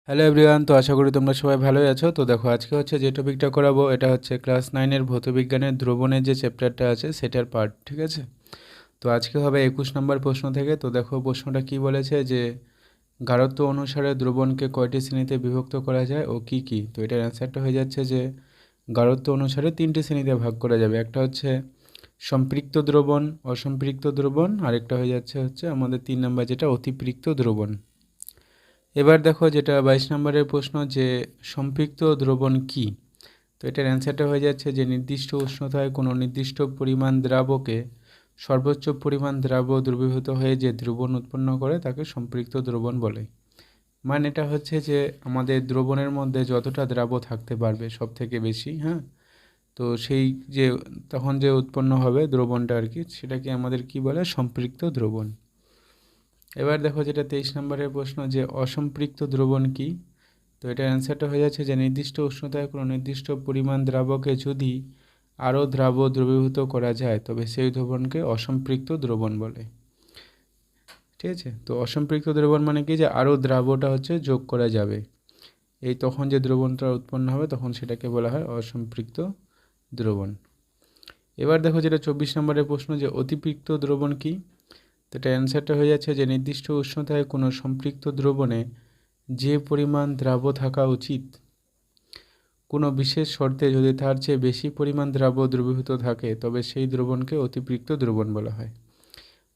Hello everyone, তো আশা করি তোমরা সবাই ভালোই আছো। তো দেখো, আজকে হচ্ছে যে টপিকটা করাবো এটা হচ্ছে ক্লাস 9-এর ভৌতবিজ্ঞানের দ্রবণের যে চ্যাপ্টারটা আছে সেটার পার্ট, ঠিক আছে। তো আজকে হবে 21 নম্বর প্রশ্ন থেকে। তো দেখো প্রশ্নটা কি বলেছে যে গাঢ়ত্ব অনুসারে দ্রবণকে কয়টি শ্রেণীতে বিভক্ত করা যায় ও কি কি। তো এটার অ্যান্সারটা হয়ে যাচ্ছে যে গাঢ়ত্ব অনুসারে 3টি শ্রেণীতে ভাগ করা যাবে। একটা হচ্ছে সম্পৃক্ত দ্রবণ, অসম্পৃক্ত দ্রবণ, আরেকটা হয়ে হচ্ছে আমাদের 3 নম্বর যেটা অতিপৃক্ত দ্রবণ। এবার দেখো যেটা 22 নম্বরের প্রশ্ন যে সম্পৃক্ত দ্রবণ কি। তো এটার অ্যান্সারটা হয়ে যাচ্ছে যে নির্দিষ্ট উষ্ণতায় কোনো নির্দিষ্ট পরিমাণ দ্রাবকে সর্বোচ্চ পরিমাণ দ্রাব্য দ্রবীভূত হয়ে যে দ্রবণ উৎপন্ন করে তাকে সম্পৃক্ত দ্রবণ বলে। মানে এটা হচ্ছে যে আমাদের দ্রবণের মধ্যে যতটা দ্রাব্য থাকতে পারবে সব থেকে বেশি, হ্যাঁ, তো সেই যে তখন যে উৎপন্ন হবে দ্রবণটা আর কি, সেটাকে আমাদের কি বলে, সম্পৃক্ত দ্রবণ। এবার দেখো যেটা 23 নম্বরের প্রশ্ন যে অসম্পৃক্ত দ্রবণ কি। তো এটার অ্যান্সারটা হয়ে যাচ্ছে যে নির্দিষ্ট উষ্ণতায় কোনো নির্দিষ্ট পরিমাণ দ্রাবকে যদি আরও দ্রাব্য দ্রবীভূত করা যায় তবে সেই দ্রবণকে অসম্পৃক্ত দ্রবণ বলে, ঠিক আছে। তো অসম্পৃক্ত দ্রবণ মানে কি, যে আরও দ্রাব্যটা হচ্ছে যোগ করা যাবে, এই তখন যে দ্রবণটা উৎপন্ন হবে তখন সেটাকে বলা হয় অসম্পৃক্ত দ্রবণ। এবার দেখো যেটা 24 নম্বরের প্রশ্ন যে অতিপৃক্ত দ্রবণ কি। তো এটা অ্যান্সারটা হয়ে যাচ্ছে যে নির্দিষ্ট উষ্ণতায় কোনো সম্পৃক্ত দ্রবণে যে পরিমাণ দ্রাব্য থাকা উচিত কোনো বিশেষ শর্তে যদি তার চেয়ে বেশি পরিমাণ দ্রাব্য দ্রবীভূত থাকে তবে সেই দ্রবণকে অতিপৃক্ত দ্রবণ বলা হয়।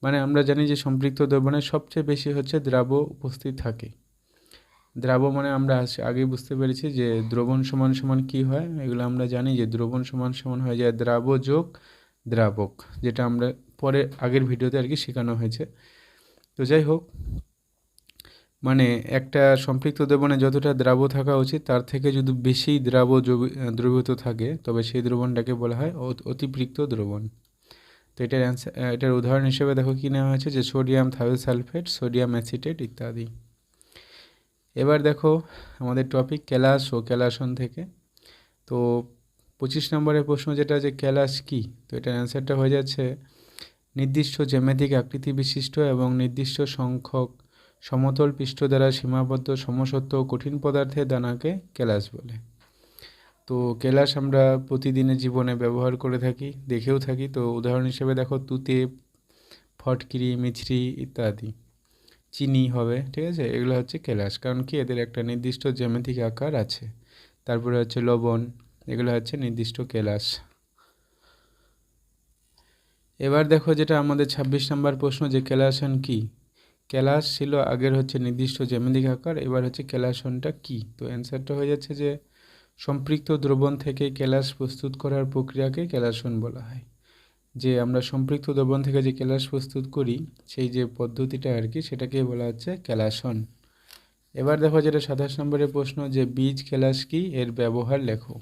মানে আমরা জানি যে সম্পৃক্ত দ্রবণে সবচেয়ে বেশি হচ্ছে দ্রাব্য উপস্থিত থাকে। দ্রাব্য মানে আমরা আগেই বুঝতে পেরেছি যে দ্রবণ সমান সমান কী হয়, এগুলো আমরা জানি যে দ্রবণ সমান সমান হয়ে যায় দ্রাব্য যোগ দ্রাবক, যেটা আমরা পরে আগের ভিডিওতে আর কি শেখানো হয়েছে। তো যাই হোক, মানে একটা সম্পৃক্ত দ্রবণে যতটা দ্রাব্য থাকা উচিত তার থেকে যদি বেশি দ্রাব্য দ্রবীভূত থাকে তবে সেই দ্রবণটাকে বলা হয় অতিপৃক্ত দ্রবণ। তো এটার উদাহরণ হিসেবে দেখো কী নেওয়া হয়েছে যে সোডিয়াম থায়োসালফেট, সোডিয়াম অ্যাসিটেট ইত্যাদি। এবার দেখো আমাদের টপিক ক্যালাস ও ক্যালাসন থেকে। তো 25 নম্বরের প্রশ্ন যেটা যে ক্যালাস কি। তো এটার অ্যান্সারটা হয়ে যাচ্ছে নির্দিষ্ট জ্যামিতিক আকৃতি বিশিষ্ট এবং নির্দিষ্ট সংখ্যক সমতল পৃষ্ঠ দ্বারা সীমাবদ্ধ সমসত্ব ও কঠিন পদার্থের দানাকে ক্যালাস বলে। তো ক্যালাস আমরা প্রতিদিনের জীবনে ব্যবহার করে থাকি, দেখেও থাকি। তো উদাহরণ হিসেবে দেখো তুতে, ফটকিরি, মিছরি ইত্যাদি, চিনি হবে, ঠিক আছে, এগুলো হচ্ছে ক্যালাস। কারণ কি, এদের একটা নির্দিষ্ট জ্যামিতিক আকার আছে। তারপরে হচ্ছে লবণ, এগুলো হচ্ছে নির্দিষ্ট ক্যালাস। এবার দেখো যেটা আমাদের 26 নম্বর প্রশ্ন যে ক্যালাসন কি। ক্যালাস ছিল আগের হচ্ছে নির্দিষ্ট জ্যামিতিক আকার, এবার হচ্ছে ক্যালাসনটা কি। তো অ্যান্সারটা হয়ে যাচ্ছে যে সম্পৃক্ত দ্রবণ থেকে ক্যালাস প্রস্তুত করার প্রক্রিয়াকে ক্যালাসন বলা হয়। যে আমরা সম্পৃক্ত দ্রবণ থেকে যে ক্যালাস প্রস্তুত করি সেই যে পদ্ধতিটা আর কি, সেটাকে বলা হচ্ছে ক্যালাসন। এবার দেখো যেটা 27 নম্বরের প্রশ্ন যে বীজ ক্যালাস কি, এর ব্যবহার লেখো।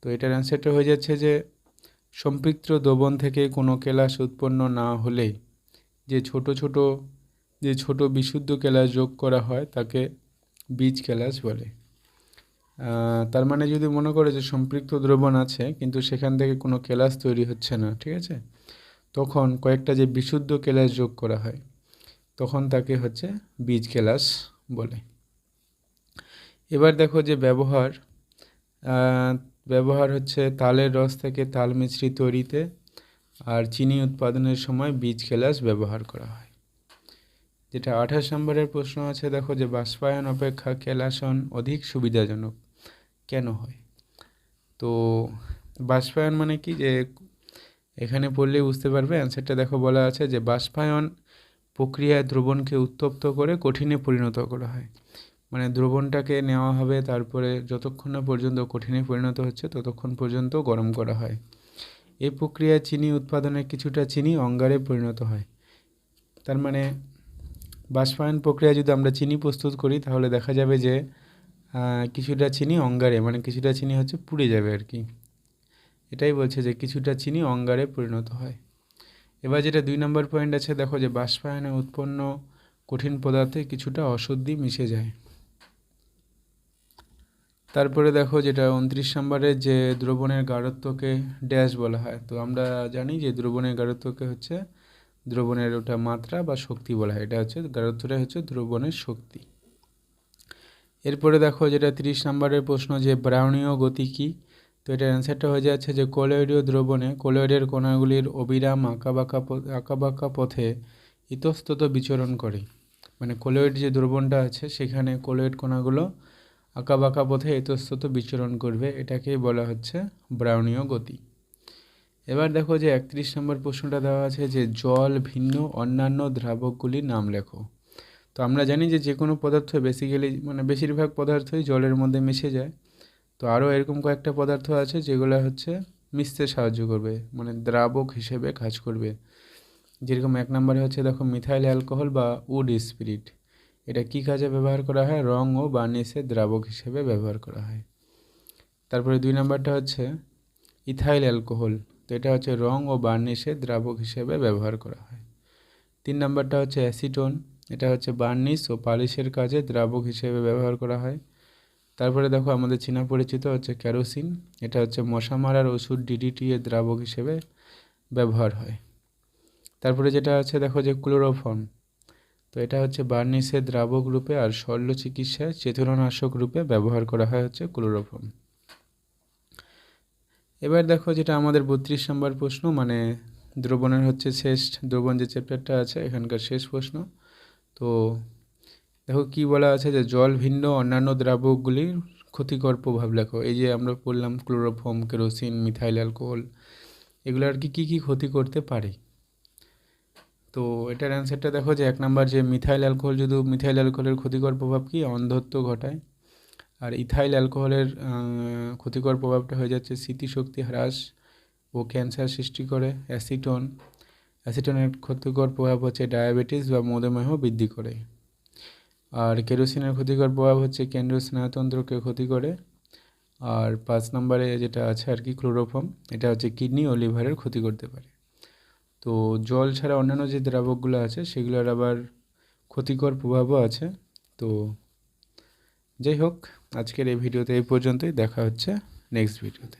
তো এটার অ্যান্সারটা হয়ে যাচ্ছে যে সম্পৃক্ত দ্রবণ থেকে কোনো ক্যালাস উৎপন্ন না হলে যে ছোট বিশুদ্ধ ক্যালাস যোগ করা হয় তাকে বীজ ক্যালাস বলে। তার মানে যদি মনে করে যে সম্পৃক্ত দ্রবণ আছে কিন্তু সেখান থেকে কোনো ক্যালাস তৈরি হচ্ছে না, ঠিক আছে, তখন কয়েকটা যে বিশুদ্ধ ক্যালাস যোগ করা হয় তখন তাকে হচ্ছে বীজ ক্যালাস বলে। এবার দেখো যে ব্যবহার হচ্ছে তালের রস থেকে তাল মিছরি তৈরিতে আর চিনি উৎপাদনের সময় বীজ ক্যালাস ব্যবহার করা হয়। যেটা 28 নম্বরের প্রশ্ন আছে, দেখো যে বাষ্পায়ন অপেক্ষা ক্যালাসন অধিক সুবিধাজনক কেন হয়। তো বাষ্পায়ন মানে কি, যে এখানে পড়লেই বুঝতে পারবে অ্যান্সারটা। দেখো বলা আছে যে বাষ্পায়ন প্রক্রিয়ায় দ্রবণকে উত্তপ্ত করে কঠিনে পরিণত করা হয়। মানে দ্রবণটাকে নেওয়া হবে, তারপরে যতক্ষণ না পর্যন্ত কঠিনে পরিণত হচ্ছে ততক্ষণ পর্যন্ত গরম করা হয়। এই প্রক্রিয়ায় চিনি উৎপাদনে কিছুটা চিনি অঙ্গারে পরিণত হয়। তার মানে বাষ্পায়ন প্রক্রিয়া যদি আমরা চিনি প্রস্তুত করি তাহলে দেখা যাবে যে কিছুটা চিনি অঙ্গারে, মানে কিছুটা চিনি হচ্ছে পুড়ে যাবে আর কি। এটাই বলছে যে কিছুটা চিনি অঙ্গারে পরিণত হয়। এবার যেটা 2 নম্বর পয়েন্ট আছে, দেখো যে বাষ্পায়নে উৎপন্ন কঠিন পদার্থে কিছুটা অশুদ্ধি মিশে যায়। তারপরে দেখো যেটা 29 নম্বরে যে দ্রবণের গাঢ়ত্বকে ড্যাশ বলা হয়। তো আমরা জানি যে দ্রবণের গাঢ়ত্বকে হচ্ছে দ্রবণের ওটা মাত্রা বা শক্তি বলা হয়। এটা হচ্ছে গাঢ়ত্বটা হচ্ছে দ্রবণের শক্তি। এরপরে দেখো যেটা 30 নম্বরের প্রশ্ন, যে ব্রাউনীয় গতি কী। তো এটার অ্যান্সারটা হয়ে যাচ্ছে যে কলয়েডীয় দ্রবণে কলয়েডের কণাগুলির অবিরাম আঁকাবাঁকা পথে ইতস্তত বিচরণ করে। মানে কলয়েড যে দ্রবণটা আছে সেখানে কলয়েড কণাগুলো আঁকাবাঁকা পথে ইতস্তত বিচরণ করবে, এটাকেই বলা হচ্ছে ব্রাউনীয় গতি। এবার দেখো যে 31 নম্বর প্রশ্নটা দেওয়া আছে যে জল ভিন্ন অন্যান্য দ্রাবকগুলির নাম লেখো। তো আমরা জানি যে কোনো পদার্থ বেসিক্যালি মানে বেশিরভাগ পদার্থই জলের মধ্যে মিশে যায়। তো আরও এরকম কয়েকটা পদার্থ আছে যেগুলো হচ্ছে মিশতে সাহায্য করবে, মানে দ্রাবক হিসেবে কাজ করবে। যেরকম 1 নম্বরে হচ্ছে দেখো মিথাইল অ্যালকোহল বা উড স্পিরিট। এটা কী কাজে ব্যবহার করা হয়? রং ও বার্নিশের দ্রাবক হিসেবে ব্যবহার করা হয়। তারপরে 2 নম্বরটা হচ্ছে ইথাইল অ্যালকোহল। তো এটা হচ্ছে রং ও বার্নিশের দ্রাবক হিসেবে ব্যবহার করা হয়। 3 নম্বরটা হচ্ছে অ্যাসিটোন। এটা হচ্ছে বার্নিশ ও পালিশের কাজে দ্রাবক হিসেবে ব্যবহার করা হয়। তারপরে দেখো আমাদের চীনা পরিচিত হচ্ছে কেরোসিন। এটা হচ্ছে মশা মারার ওষুধ ডিডিটি এর দ্রাবক হিসেবে ব্যবহার হয়। তারপরে যেটা আছে দেখো যে ক্লোরোফর্ম। তো এটা হচ্ছে বার্নিশের দ্রাবক রূপে আর শল্য চিকিৎসায় চেতনানাশক রূপে ব্যবহার করা হয় হচ্ছে ক্লোরোফর্ম। এবার দেখো যেটা আমাদের 32 নম্বর প্রশ্ন, মানে দ্রবণের হচ্ছে শেষ, দ্রবণ যে চ্যাপ্টারটা আছে এখানকার শেষ প্রশ্ন। তো দেখো কি বলা আছে যে জল ভিন্ন অন্যান্য দ্রাবকগুলির ক্ষতিকর প্রভাব লেখো। এই যে আমরা বললাম ক্লোরোফর্ম, কেরোসিন, মিথাইল অ্যালকোহল, এগুলো আর কি কী কী ক্ষতি করতে পারে। তো এটার অ্যান্সারটা দেখো যে 1 নম্বর যে মিথাইল অ্যালকোহলের ক্ষতিকর প্রভাব কি? অন্ধত্ব ঘটায়। আর ইথাইল অ্যালকোহলের ক্ষতিকর প্রভাবটা হয়ে যাচ্ছে স্মৃতিশক্তি হ্রাস ও ক্যান্সার সৃষ্টি করে। অ্যাসিটনের ক্ষতিকর প্রভাব হচ্ছে ডায়াবেটিস বা মধুমেহ বৃদ্ধি করে। আর কেরোসিনের ক্ষতিকর প্রভাব হচ্ছে কেন্দ্রীয় স্নায়ুতন্ত্রকে ক্ষতি করে। আর 5 নম্বরে যেটা আছে আর কি ক্লোরোফর্ম, এটা হচ্ছে কিডনি ও লিভারের ক্ষতি করতে পারে। তো জল ছাড়া অন্যান্য যে দ্রাবকগুলো আছে সেগুলোর আবার ক্ষতিকর প্রভাবও আছে। তো যাই হোক, আজকের এই ভিডিওতে এই পর্যন্তই, দেখা হচ্ছে নেক্সট ভিডিওতে।